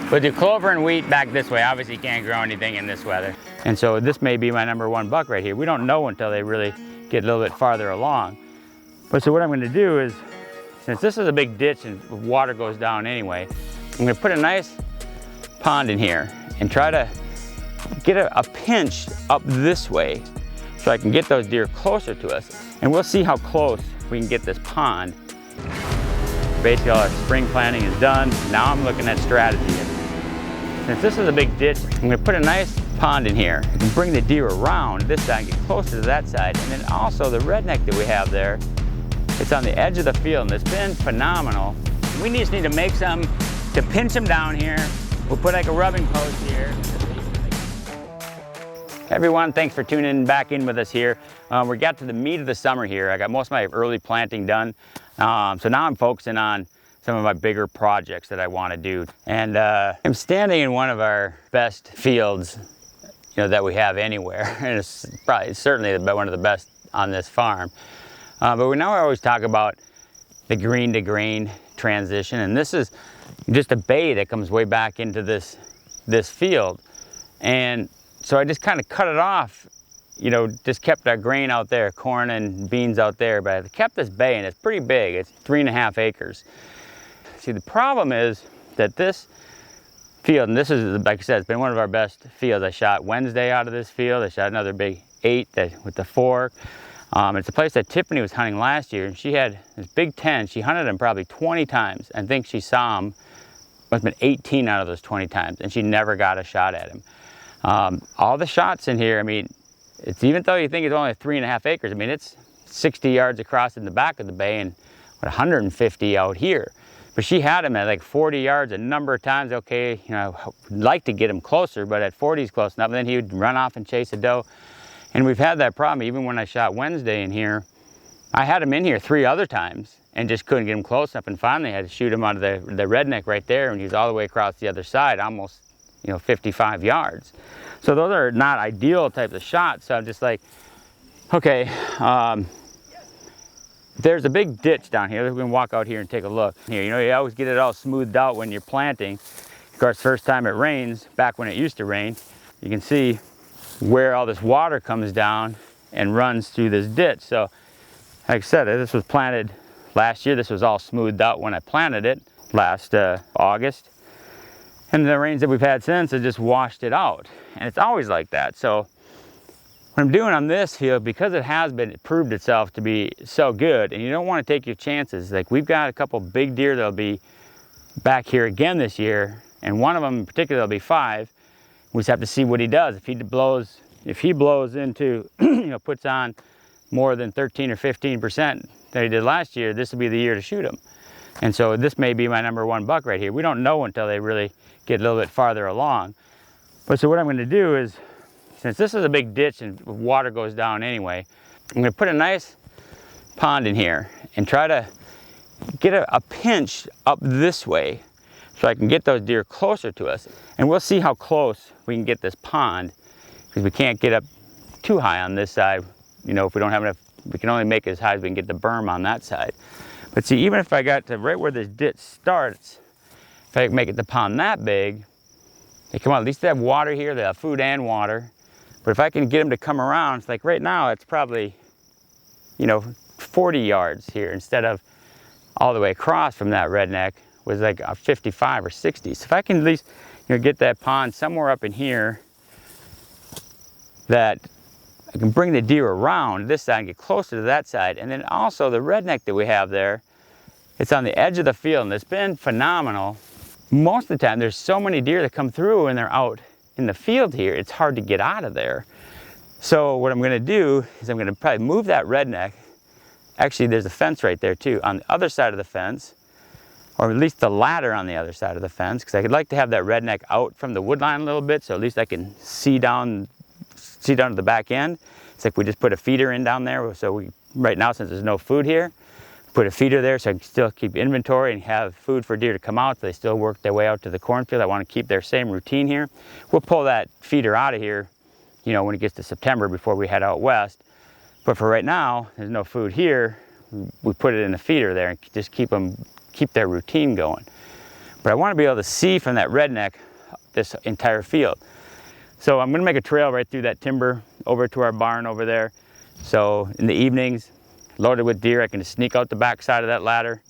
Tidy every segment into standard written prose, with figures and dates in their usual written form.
We'll do clover and wheat back this way. Obviously you can't grow anything in this weather. And so this may be my #1 buck right here. We don't know until they really get a little bit farther along. But so what I'm gonna do is, since this is a big ditch and water goes down anyway, I'm gonna put a nice pond in here and try to get a pinch up this way so I can get those deer closer to us. And we'll see how close we can get this pond. Basically all our spring planting is done. Now I'm looking at strategy. Since this is a big ditch, I'm gonna put a nice pond in here and bring the deer around this side, get closer to that side. And then also the redneck that we have there, it's on the edge of the field and it's been phenomenal. We just need to make some to pinch them down here. We'll put like a rubbing post here. Everyone, thanks for tuning back in with us here. We got to the meat of the summer here. I got most of my early planting done. So now I'm focusing on some of my bigger projects that I want to do. And I'm standing in one of our best fields, that we have anywhere. And it's probably certainly one of the best on this farm. But we now always talk about the green to grain transition. And this is just a bay that comes way back into this field. And so I just kind of cut it off, just kept our grain out there, corn and beans out there, but I kept this bay and it's pretty big. It's 3.5 acres. See, the problem is that this field, and this is, like I said, it's been one of our best fields. I shot Wednesday out of this field. I shot another big 8 with the fork. It's a place that Tiffany was hunting last year, and she had this big 10. She hunted him probably 20 times. I think she saw him, must have been 18 out of those 20 times, and she never got a shot at him. All the shots in here, I mean, it's, even though you think it's only 3.5 acres, I mean, it's 60 yards across in the back of the bay and 150 out here. But she had him at like 40 yards a number of times. Okay, I'd like to get him closer, but at 40 is close enough. And then he would run off and chase a doe. And we've had that problem. Even when I shot Wednesday in here, I had him in here 3 other times and just couldn't get him close enough. And finally I had to shoot him out of the redneck right there, and he was all the way across the other side, almost 55 yards. So those are not ideal types of shots. So I'm just like, okay, there's a big ditch down here. We're gonna walk out here and take a look. Here, you always get it all smoothed out when you're planting. Of course, first time it rains, back when it used to rain, you can see where all this water comes down and runs through this ditch. So, like I said, this was planted last year. This was all smoothed out when I planted it last August. And the rains that we've had since have just washed it out. And it's always like that. So what I'm doing on this field, because it proved itself to be so good, and you don't want to take your chances. Like, we've got a couple big deer that'll be back here again this year, and one of them in particular will be 5. We just have to see what he does. If he blows into, puts on more than 13 or 15% that he did last year, this will be the year to shoot him. And so this may be my #1 buck right here. We don't know until they really get a little bit farther along. But so what I'm going to do is, since this is a big ditch and water goes down anyway, I'm going to put a nice pond in here and try to get a pinch up this way so I can get those deer closer to us. And we'll see how close we can get this pond, because we can't get up too high on this side. If we don't have enough, we can only make it as high as we can get the berm on that side. But see, even if I got to right where this ditch starts, if I make it the pond that big, they come out, at least they have water here, they have food and water. But if I can get them to come around, it's like right now it's probably, 40 yards here instead of all the way across from that redneck was like 55 or 60. So if I can at least, get that pond somewhere up in here that I can bring the deer around this side and get closer to that side. And then also the redneck that we have there, it's on the edge of the field and it's been phenomenal. Most of the time there's so many deer that come through and they're out in the field here, it's hard to get out of there. So what I'm gonna do is I'm gonna probably move that redneck. Actually, there's a fence right there too, on the other side of the fence, or at least the ladder on the other side of the fence, because I'd like to have that redneck out from the wood line a little bit, so at least I can see down to the back end. It's like we just put a feeder in down there, so right now, since there's no food here, put a feeder there so I can still keep inventory and have food for deer to come out, so they still work their way out to the cornfield. I want to keep their same routine here. We'll pull that feeder out of here, when it gets to September before we head out west. But for right now, there's no food here. We put it in a feeder there and just keep their routine going. but I want to be able to see from that redneck this entire field. So I'm going to make a trail right through that timber over to our barn over there. So in the evenings, loaded with deer, I can just sneak out the back side of that ladder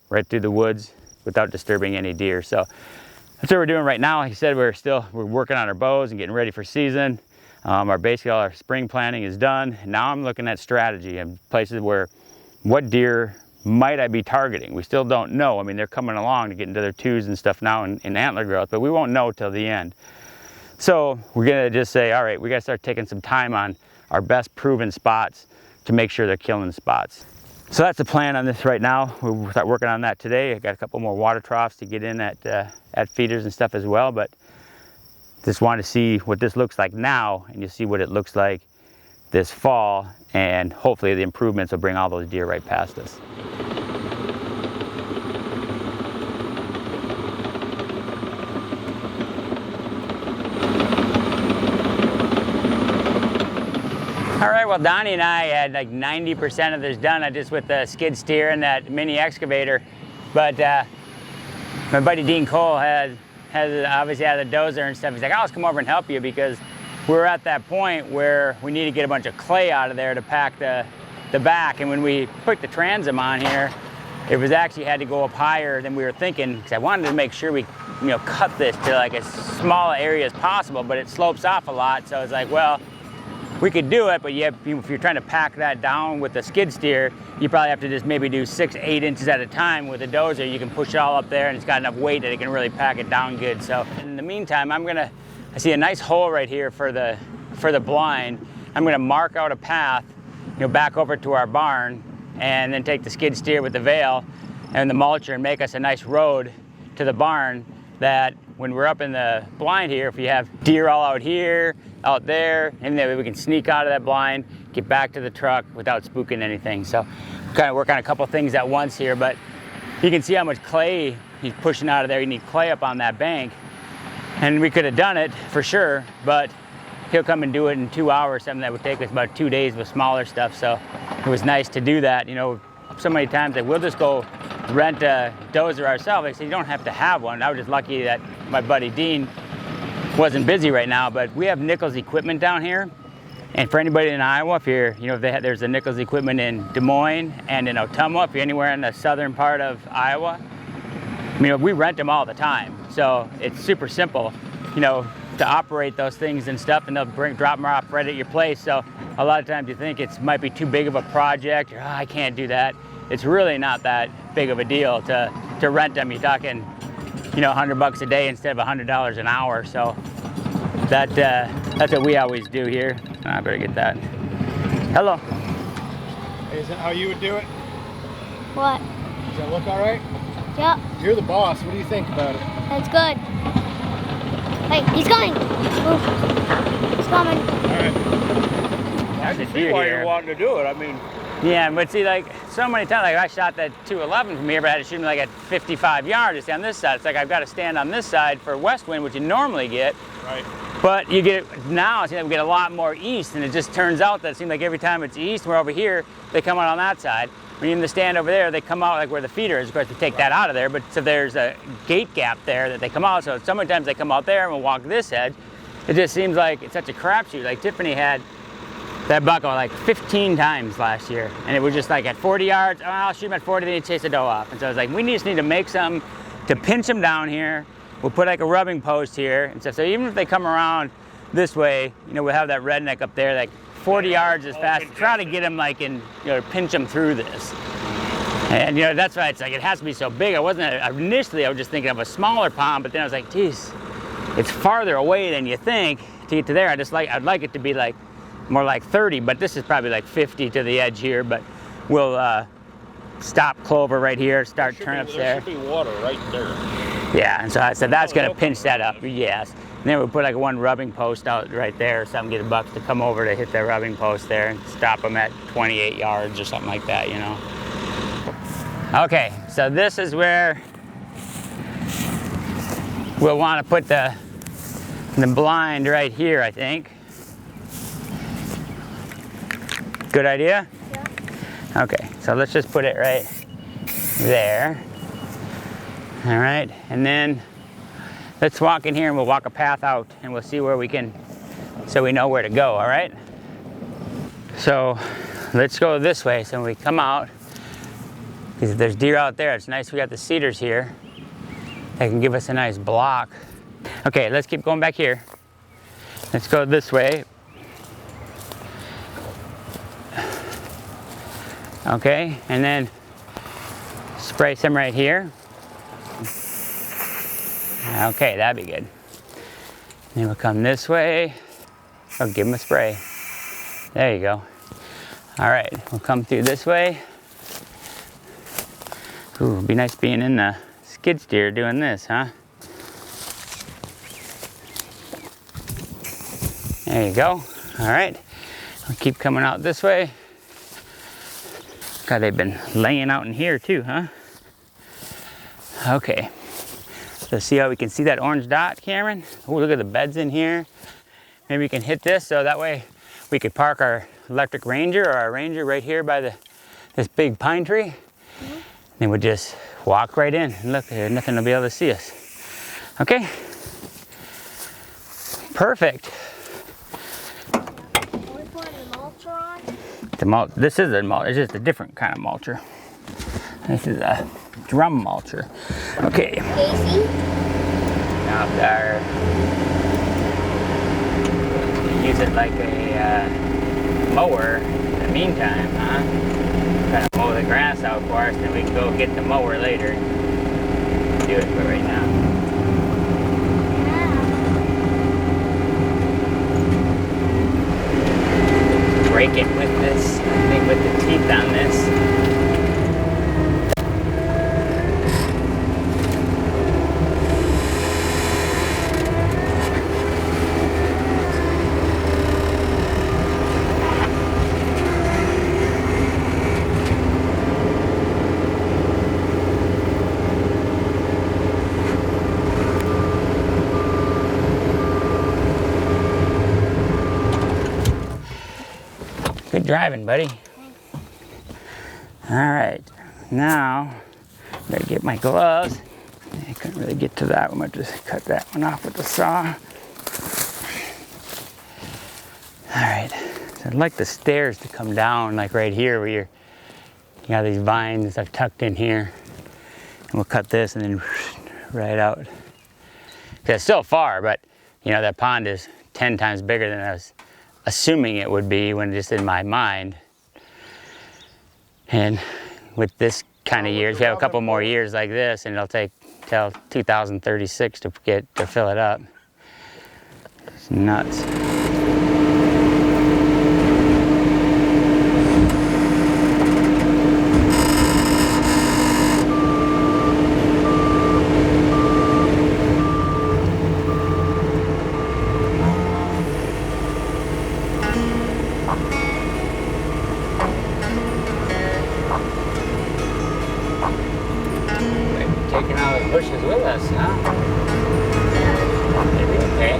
right through the woods without disturbing any deer. So that's what we're doing right now. Like I said, we're working on our bows and getting ready for season. Basically all our spring planting is done. Now I'm looking at strategy and places where, what deer might I be targeting? We still don't know. I mean, they're coming along to get into their twos and stuff now in antler growth, but we won't know till the end. So we're gonna just say, all right, we gotta start taking some time on our best proven spots to make sure they're killing spots. So that's the plan on this right now. We'll start working on that today. I got a couple more water troughs to get in at feeders and stuff as well, but just want to see what this looks like now, and you'll see what it looks like this fall, and hopefully the improvements will bring all those deer right past us. All right, well, Donnie and I had like 90% of this done just with the skid steer and that mini excavator. But my buddy Dean Cole has obviously had a dozer and stuff. He's like, I'll just come over and help you, because we're at that point where we need to get a bunch of clay out of there to pack the back. And when we put the transom on here, it was actually had to go up higher than we were thinking, because I wanted to make sure we cut this to like as small an area as possible, but it slopes off a lot. So I was like, well, we could do it, but if you're trying to pack that down with the skid steer, you probably have to just maybe do 6-8 inches at a time. With a dozer, you can push it all up there, and it's got enough weight that it can really pack it down good. So in the meantime, I see a nice hole right here for the blind. I'm gonna mark out a path, back over to our barn, and then take the skid steer with the Vail and the mulcher and make us a nice road to the barn, that when we're up in the blind here, if we have deer all out here, out there, and then we can sneak out of that blind, get back to the truck without spooking anything. So kind of work on a couple things at once here, but you can see how much clay he's pushing out of there. You need clay up on that bank, and we could have done it for sure, but he'll come and do it in 2 hours, something that would take us about 2 days with smaller stuff. So it was nice to do that. So many times that we'll just go rent a dozer ourselves. Like I said, you don't have to have one. I was just lucky that my buddy Dean wasn't busy right now, but we have Nichols equipment down here. And for anybody in Iowa, if there's a Nichols equipment in Des Moines and in Ottumwa, if you're anywhere in the southern part of Iowa, we rent them all the time. So it's super simple, to operate those things and stuff, and they'll drop them off right at your place. So a lot of times you think it might be too big of a project, or I can't do that. It's really not that big of a deal to rent them. You're talking, $100 a day instead of $100 an hour. So that's what we always do here. I better get that. Hello. Is that how you would do it? What? Does that look all right? Yep. You're the boss. What do you think about it? That's good. Hey, he's coming. Ooh. He's coming. All right. I can see why you're wanting to do it. Yeah, but see, like so many times, like I shot that 211 from here, but I had to shoot me like at 55 yards to stay on this side. It's like I've got to stand on this side for west wind, which you normally get. Right. But you get it now, it seems like we get a lot more east, and it just turns out that it seems like every time it's east, we're over here, they come out on that side. When you're in the stand over there, they come out like where the feeder is. Of course, we take that out of there, but so there's a gate gap there that they come out. So sometimes they come out there and we'll walk this edge. It just seems like it's such a crapshoot. Like Tiffany had that buckle like 15 times last year, and it was just like at 40 yards, oh, I'll shoot him at 40, then he'd chase the doe off. And so I was like, we just need to make something to pinch them down here. We'll put like a rubbing post here and stuff. So even if they come around this way, we'll have that redneck up there, like 40 yards as fast. Try to get them like pinch them through this. And that's why it's like, it has to be so big. Initially I was just thinking of a smaller pond, but then I was like, geez, it's farther away than you think to get to there. I'd like it to be like more like 30, but this is probably like 50 to the edge here. But we'll stop clover right here, start turnips there. There should be water right there. Yeah, and so I said that's going to pinch that up, yes. And then we'll put like one rubbing post out right there, or something, get a buck to come over to hit that rubbing post there and stop them at 28 yards or something like that, Okay, so this is where we'll want to put the blind right here, I think. Good idea? Yeah. Okay, so let's just put it right there. All right, and then let's walk in here and we'll walk a path out and we'll see where we can, so we know where to go, all right? So let's go this way. So when we come out, because if there's deer out there, it's nice we got the cedars here. They can give us a nice block. Okay, let's keep going back here. Let's go this way. Okay, and then spray some right here. Okay, that'd be good. Then we'll come this way. Oh, give them a spray. There you go. All right, we'll come through this way. Ooh, it'd be nice being in the skid steer doing this, huh? There you go. All right, we'll keep coming out this way. God, they've been laying out in here too, huh? Okay, so see how we can see that orange dot, Cameron? Oh, look at the beds in here. Maybe we can hit this so that way we could park our electric Ranger or our Ranger right here by this big pine tree. Then we'll just walk right in and look, there's nothing to be able to see us. Okay? Perfect. Are we putting the mulcher on? This is a mulcher, it's just a different kind of mulcher. This is a drum mulcher. Okay. Casey? Now there. Use it like a mower in the meantime, huh? Kind of mow the grass out for us, then we can go get the mower later. Do it for right now. Break it with this, I think with the teeth on this. Good driving, buddy. All right, now I gotta get my gloves. I couldn't really get to that one. I just cut that one off with the saw. All right, so I'd like the stairs to come down like right here where you got these vines I've tucked in here. And we'll cut this and then right out. 'Cause it's still far, but you know, that pond is 10 times bigger than I was assuming it would be when just in my mind. And with this kind of years, we have a couple more years like this and it'll take till 2036 to fill it up. It's nuts. Taking all the bushes with us, huh? Maybe okay.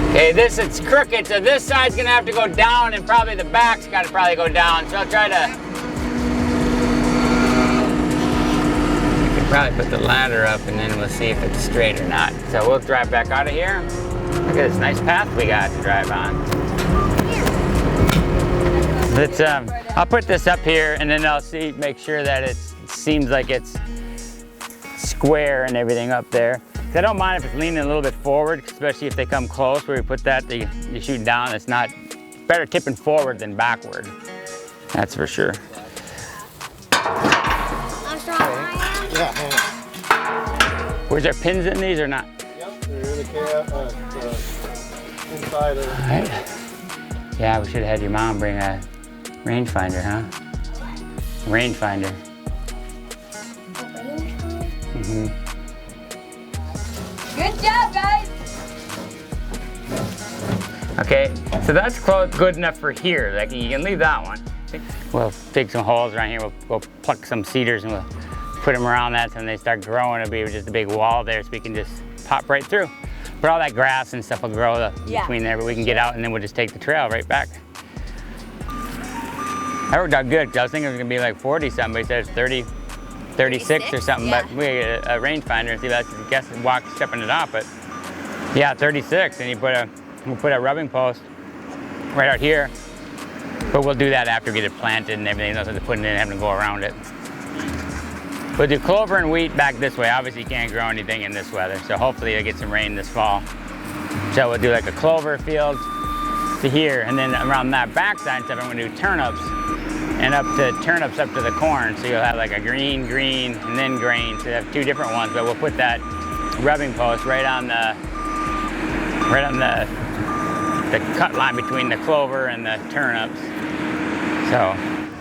Okay, it's crooked, so this side's gonna have to go down and probably the back's gotta probably go down. So I'll try to probably put the ladder up and then we'll see if it's straight or not. So we'll drive back out of here. Look at this nice path we got to drive on. Let's, I'll put this up here and then I'll make sure that it seems like it's square and everything up there. I don't mind if it's leaning a little bit forward, especially if they come close where we put that, you shoot down. It's better tipping forward than backward. That's for sure. Yeah, hang Was there pins in these or not? Yep, they're in the inside of. All right. Yeah, we should have had your mom bring a rangefinder, huh? Rangefinder. Mm-hmm. Good job, guys. Okay, so that's good enough for here. Like you can leave that one. we'll dig some holes around here. We'll pluck some cedars and we'll put them around that. So when they start growing, it'll be just a big wall there so we can just pop right through. But all that grass and stuff will grow between there, but we can get out and then we'll just take the trail right back. That worked out good, 'cause I was thinking it was gonna be like 40 something, but he said it's 30, 36 or something, yeah. but we get a rangefinder and see if that's, guess, stepping it off, but yeah, 36, and we'll put a rubbing post right out here, but we'll do that after we get it planted and everything, else to put it in and having to go around it. We'll do clover and wheat back this way. Obviously you can't grow anything in this weather, so hopefully you'll get some rain this fall. So we'll do like a clover field to here, and then around that backside and stuff, I'm gonna do turnips, and turnips up to the corn, so you'll have like a green, and then grain, so you have 2 different ones, but we'll put that rubbing post right on the cut line between the clover and the turnips. So.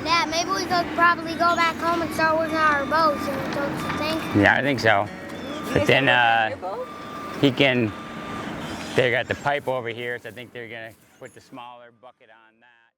Yeah, maybe we could probably go back home and start working on our boats, don't you think? Yeah, I think so. But then they got the pipe over here, so I think they're gonna put the smaller bucket on that.